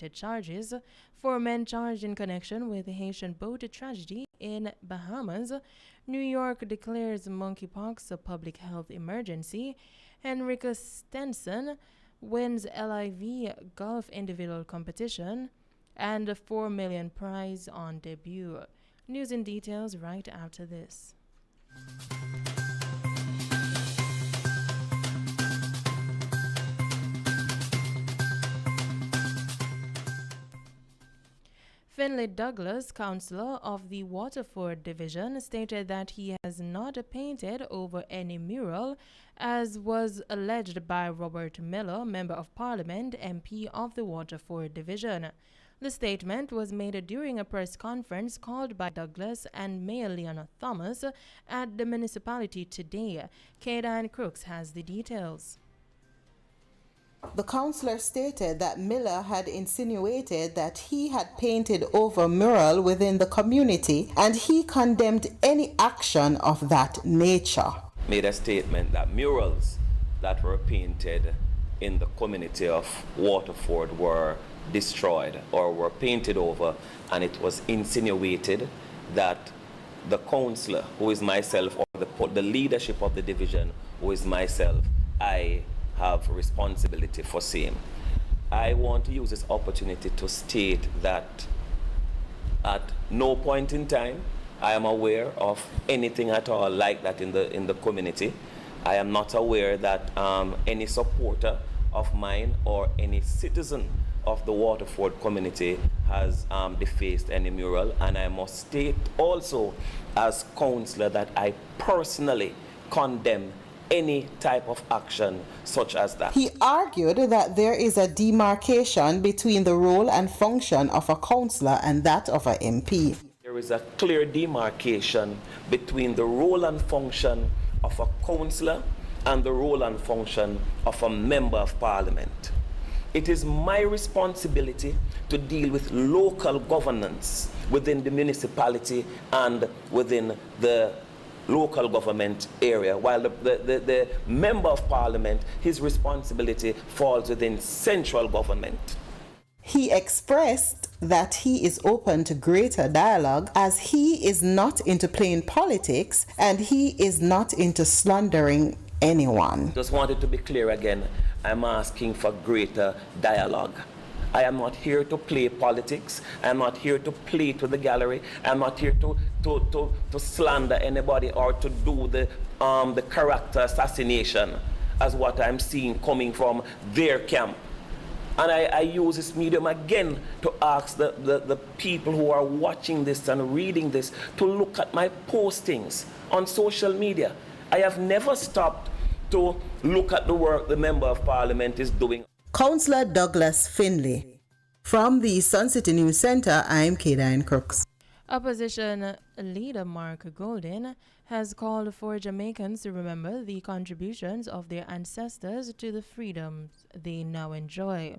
related charges. 4 men charged in connection with the Haitian boat tragedy in Bahamas. New York declares monkeypox a public health emergency. Henrika Stenson wins LIV golf individual competition. And a $4 million prize on debut. News and details right after this. Finley Douglas, councillor of the Waterford Division, stated that he has not painted over any mural, as was alleged by Robert Miller, Member of Parliament, MP of the Waterford Division. The statement was made during a press conference called by Douglas and Mayor Leona Thomas at the municipality today. Kadine Crooks has the details. The councillor stated that Miller had insinuated that he had painted over a mural within the community and he condemned any action of that nature. Made a statement that murals that were painted in the community of Waterford were destroyed or were painted over, and it was insinuated that the councillor, who is myself, or the leadership of the division, who is myself, I have responsibility for same. I want to use this opportunity to state that at no point in time I am aware of anything at all like that in the community. I am not aware that any supporter of mine or any citizen of the Waterford community has defaced any mural, and I must state also as councillor that I personally condemn any type of action such as that. He argued that there is a demarcation between the role and function of a councillor and that of an MP. There is a clear demarcation between the role and function of a councillor and the role and function of a member of parliament. It is my responsibility to deal with local governance within the municipality and within the local government area, while the member of parliament, his responsibility falls within central government. He expressed that he is open to greater dialogue as he is not into playing politics and he is not into slandering anyone. Just wanted to be clear again, I'm asking for greater dialogue. I am not here to play politics. I am not here to play to the gallery. I am not here to slander anybody or to do the character assassination as what I'm seeing coming from their camp. And I use this medium again to ask the people who are watching this and reading this to look at my postings on social media. I have never stopped to look at the work the Member of Parliament is doing. Councillor Douglas Finley. From the Suncity News Centre, I'm Kadine Crooks. Opposition leader Mark Golden has called for Jamaicans to remember the contributions of their ancestors to the freedoms they now enjoy.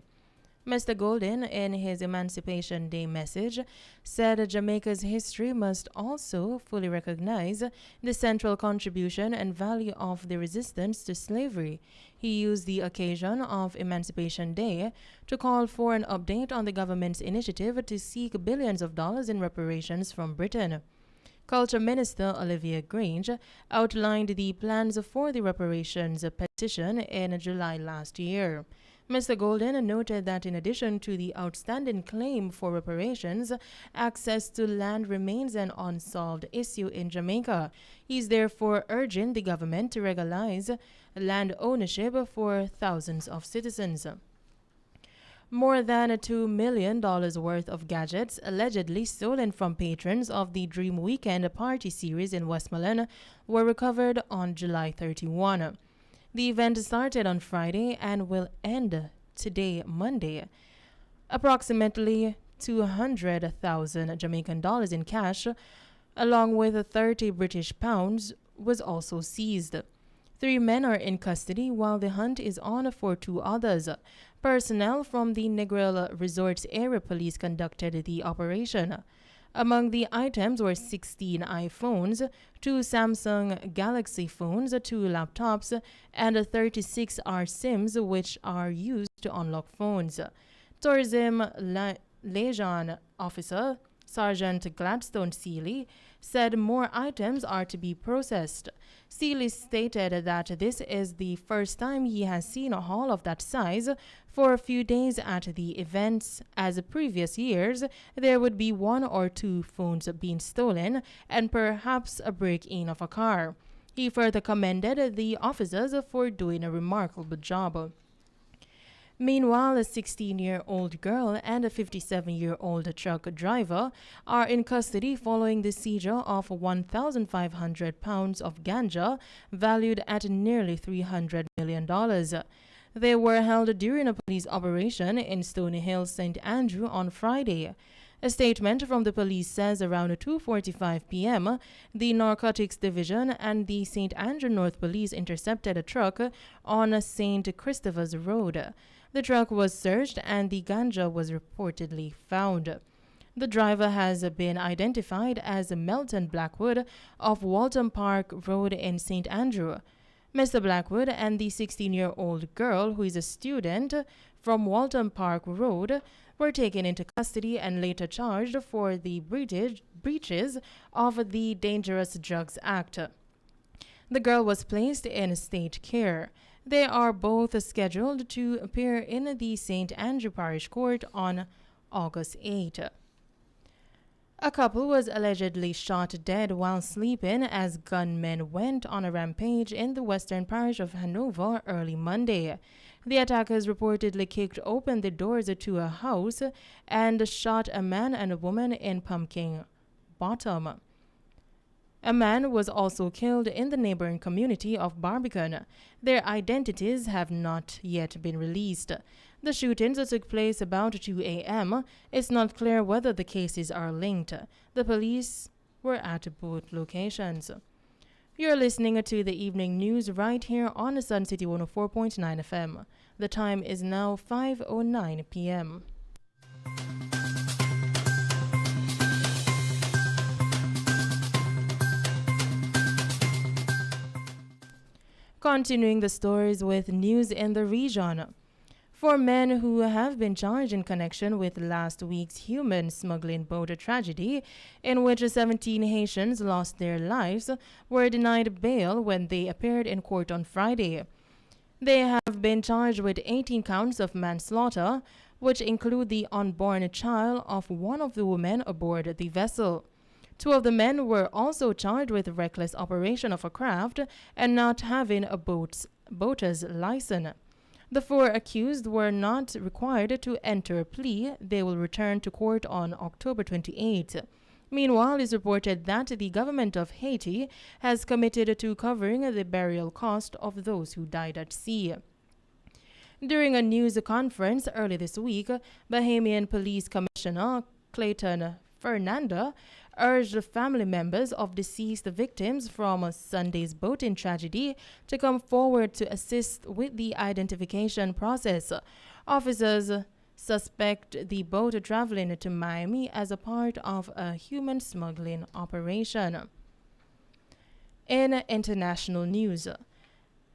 Mr. Golden, in his Emancipation Day message, said Jamaica's history must also fully recognize the central contribution and value of the resistance to slavery. He used the occasion of Emancipation Day to call for an update on the government's initiative to seek billions of dollars in reparations from Britain. Culture Minister Olivia Grange outlined the plans for the reparations petition in July last year. Mr. Golden noted that in addition to the outstanding claim for reparations, access to land remains an unsolved issue in Jamaica. He is therefore urging the government to regularize land ownership for thousands of citizens. More than $2 million worth of gadgets allegedly stolen from patrons of the Dream Weekend party series in Westmoreland were recovered on July 31. The event started on Friday and will end today, Monday. Approximately 200,000 Jamaican dollars in cash, along with 30 British pounds, was also seized. 3 men are in custody while the hunt is on for 2 others. Personnel from the Negril Resorts Area Police conducted the operation. Among the items were 16 iPhones, 2 Samsung Galaxy phones, 2 laptops, and 36 R SIMs which are used to unlock phones. Tourism Liaison Officer Sergeant Gladstone Seeley said more items are to be processed. Seeley stated that this is the first time he has seen a haul of that size for a few days at the events. As previous years, there would be 1 or 2 phones being stolen and perhaps a break-in of a car. He further commended the officers for doing a remarkable job. Meanwhile, a 16-year-old girl and a 57-year-old truck driver are in custody following the seizure of 1,500 pounds of ganja valued at nearly $300 million. They were held during a police operation in Stony Hill, St. Andrew on Friday. A statement from the police says around 2:45 p.m., the Narcotics Division and the St. Andrew North Police intercepted a truck on St. Christopher's Road. The truck was searched and the ganja was reportedly found. The driver has been identified as Melton Blackwood of Walton Park Road in St. Andrew. Mr. Blackwood and the 16-year-old girl, who is a student from Walton Park Road, were taken into custody and later charged for the breaches of the Dangerous Drugs Act. The girl was placed in state care. They are both scheduled to appear in the St. Andrew Parish Court on August 8. A couple was allegedly shot dead while sleeping as gunmen went on a rampage in the western parish of Hanover early Monday. The attackers reportedly kicked open the doors to a house and shot a man and a woman in Pumpkin Bottom. A man was also killed in the neighboring community of Barbican. Their identities have not yet been released. The shootings took place about 2 a.m. It's not clear whether the cases are linked. The police were at both locations. You're listening to the evening news right here on Suncity 104.9 FM. The time is now 5:09 p.m. Continuing the stories with news in the region. 4 men who have been charged in connection with last week's human smuggling boat tragedy, in which 17 Haitians lost their lives, were denied bail when they appeared in court on Friday. They have been charged with 18 counts of manslaughter, which include the unborn child of one of the women aboard the vessel. 2 of the men were also charged with reckless operation of a craft and not having a boater's license. The 4 accused were not required to enter a plea. They will return to court on October 28. Meanwhile, it's reported that the government of Haiti has committed to covering the burial cost of those who died at sea. During a news conference early this week, Bahamian Police Commissioner Clayton Fernanda urged family members of deceased victims from Sunday's boating tragedy to come forward to assist with the identification process. Officers suspect the boat traveling to Miami as a part of a human smuggling operation. In international news,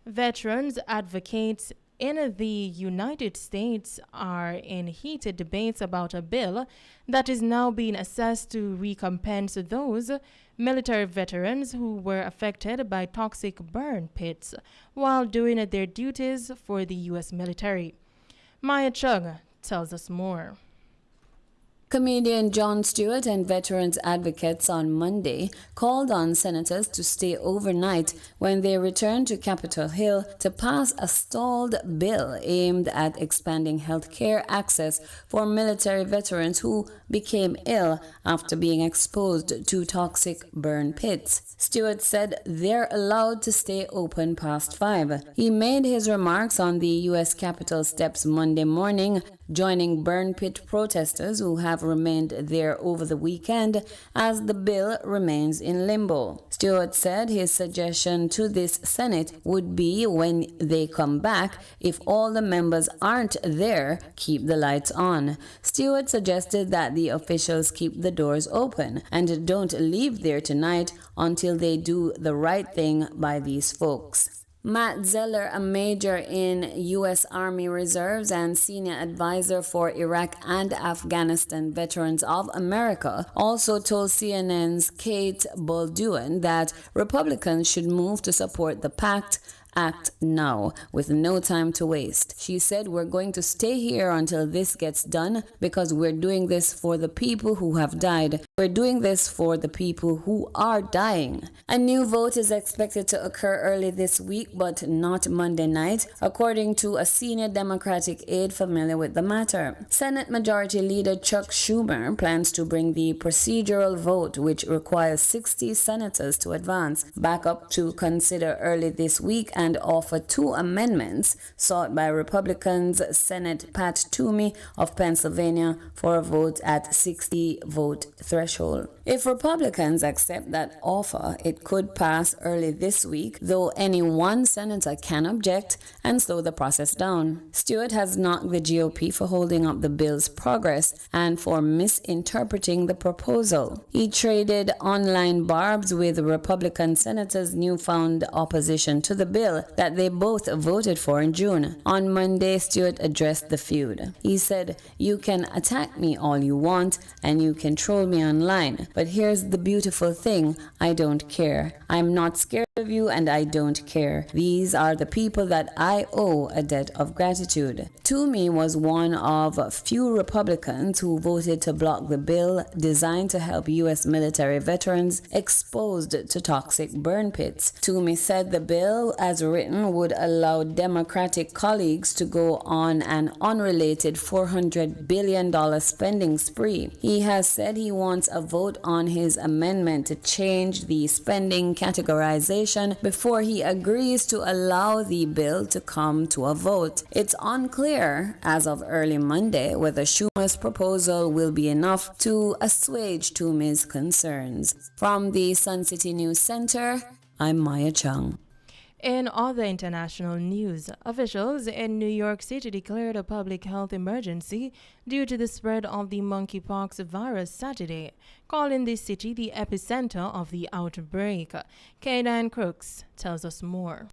veterans advocates in the United States are in heated debates about a bill that is now being assessed to recompense those military veterans who were affected by toxic burn pits while doing their duties for the U.S. military. Maya Chung tells us more. Comedian Jon Stewart and veterans advocates on Monday called on senators to stay overnight when they returned to Capitol Hill to pass a stalled bill aimed at expanding health care access for military veterans who became ill after being exposed to toxic burn pits. Stewart said they're allowed to stay open past 5. He made his remarks on the U.S. Capitol steps Monday morning, joining burn pit protesters who have remained there over the weekend as the bill remains in limbo. Stewart said his suggestion to this Senate would be when they come back, if all the members aren't there, keep the lights on. Stewart suggested that the officials keep the doors open and don't leave there tonight until they do the right thing by these folks. Matt Zeller, a major in U.S. Army Reserves and senior advisor for Iraq and Afghanistan Veterans of America, also told CNN's Kate Bolduan that Republicans should move to support the pact act now, with no time to waste. She said, "We're going to stay here until this gets done because we're doing this for the people who have died. We're doing this for the people who are dying." A new vote is expected to occur early this week, but not Monday night, according to a senior Democratic aide familiar with the matter. Senate Majority Leader Chuck Schumer plans to bring the procedural vote, which requires 60 senators to advance, back up to consider early this week and offer two amendments sought by Republicans Senate Pat Toomey of Pennsylvania for a vote at 60 vote threshold. If Republicans accept that offer, it could pass early this week, though any one senator can object and slow the process down. Stewart has knocked the GOP for holding up the bill's progress and for misinterpreting the proposal. He traded online barbs with Republican senators' newfound opposition to the bill that they both voted for in June. On Monday, Stewart addressed the feud. He said, "You can attack me all you want and you can troll me online, but here's the beautiful thing, I don't care. I'm not scared of you and I don't care. These are the people that I owe a debt of gratitude." Toomey was one of few Republicans who voted to block the bill designed to help U.S. military veterans exposed to toxic burn pits. Toomey said the bill, as written, would allow Democratic colleagues to go on an unrelated $400 billion spending spree. He has said he wants a vote on his amendment to change the spending categorization before he agrees to allow the bill to come to a vote. It's unclear, as of early Monday, whether Schumer's proposal will be enough to assuage Toomey's concerns. From the Suncity News Center, I'm Maya Chung. In other international news, officials in New York City declared a public health emergency due to the spread of the monkeypox virus Saturday, calling the city the epicenter of the outbreak. Kadan Crooks tells us more.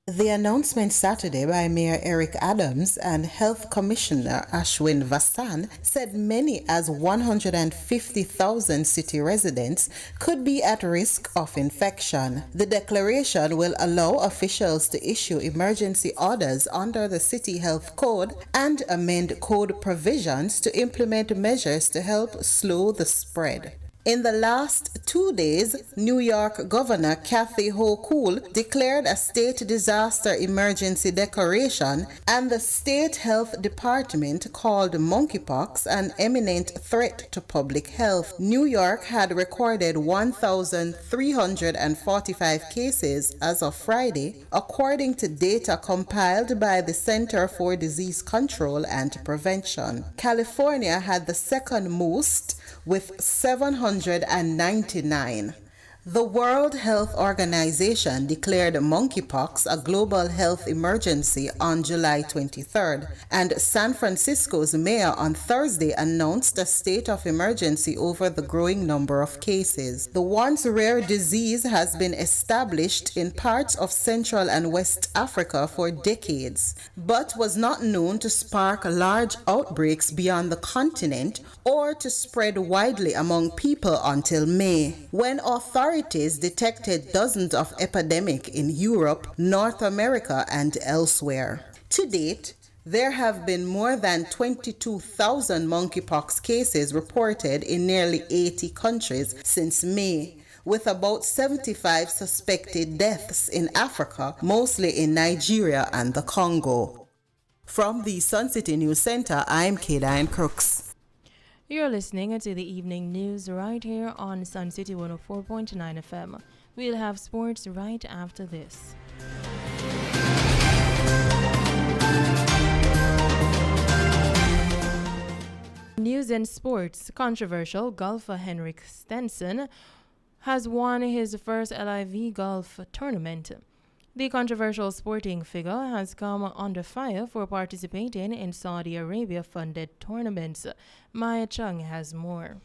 The announcement Saturday by Mayor Eric Adams and Health Commissioner Ashwin Vasan said many as 150,000 city residents could be at risk of infection. The declaration will allow officials to issue emergency orders under the City Health Code and amend code provisions to implement measures to help slow the spread. In the last 2 days, New York Governor Kathy Hochul declared a state disaster emergency declaration, and the state health department called monkeypox an imminent threat to public health. New York had recorded 1,345 cases as of Friday, according to data compiled by the Center for Disease Control and Prevention. California had the second most, with 799. The World Health Organization declared monkeypox a global health emergency on July 23rd, and San Francisco's mayor on Thursday announced a state of emergency over the growing number of cases. The once rare disease has been established in parts of Central and West Africa for decades, but was not known to spark large outbreaks beyond the continent or to spread widely among people until May, when authorities detected dozens of epidemics in Europe, North America, and elsewhere. To date, there have been more than 22,000 monkeypox cases reported in nearly 80 countries since May, with about 75 suspected deaths in Africa, mostly in Nigeria and the Congo. From the Suncity News Center, I'm Kadan Crooks. You're listening to the evening news right here on Suncity 104.9 FM. We'll have sports right after this. News and sports. Controversial golfer Henrik Stenson has won his first LIV golf tournament. The controversial sporting figure has come under fire for participating in Saudi Arabia-funded tournaments. Maya Chung has more.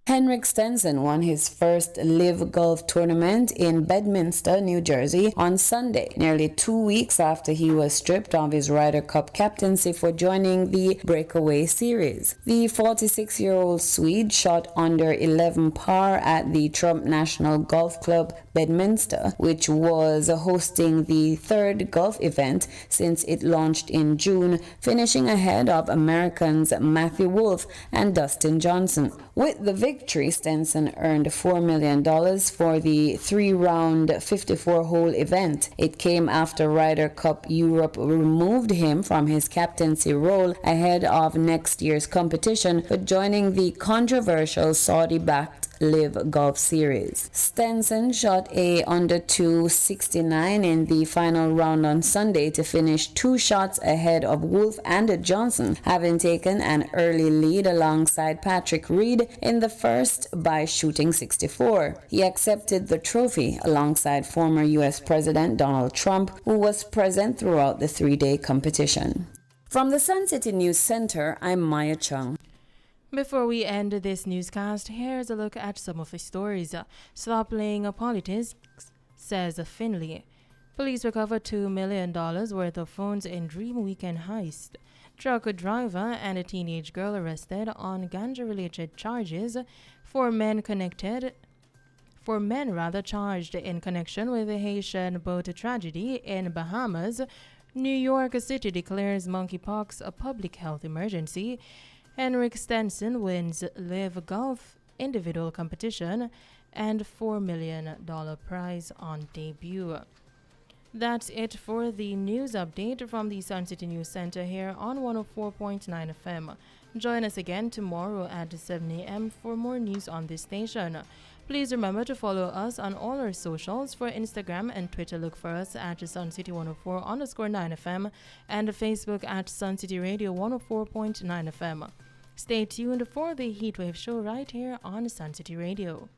Henrik Stenson won his first LIV Golf tournament in Bedminster, New Jersey on Sunday, nearly 2 weeks after he was stripped of his Ryder Cup captaincy for joining the Breakaway Series. The 46-year-old Swede shot under 11 par at the Trump National Golf Club, Bedminster, which was hosting the third golf event since it launched in June, finishing ahead of Americans Matthew Wolff and Dustin Johnson. With the victory, Stenson earned $4 million for the three-round 54-hole event. It came after Ryder Cup Europe removed him from his captaincy role ahead of next year's competition, but joining the controversial Saudi-backed LIV Golf Series. Stenson shot a under 269 in the final round on Sunday to finish 2 shots ahead of Wolff and Johnson, having taken an early lead alongside Patrick Reed in the first by shooting 64. He accepted the trophy alongside former U.S. President Donald Trump, who was present throughout the 3-day competition. From the Suncity News Center, I'm Maya Chung. Before we end this newscast, here's a look at some of the stories. Stop playing politics, says Finley. Police recover $2 million worth of phones in Dream Weekend heist. Truck driver and a teenage girl arrested on ganja-related charges. Four men charged in connection with the Haitian boat tragedy in Bahamas. New York City declares monkeypox a public health emergency. Henrik Stenson wins LIV Golf individual competition and $4 million prize on debut. That's it for the news update from the Suncity News Center here on 104.9 FM. Join us again tomorrow at 7 a.m. for more news on this station. Please remember to follow us on all our socials. For Instagram and Twitter, look for us at Suncity104_9 FM and Facebook at Suncity Radio104.9 FM. Stay tuned for the Heatwave Show right here on Suncity Radio.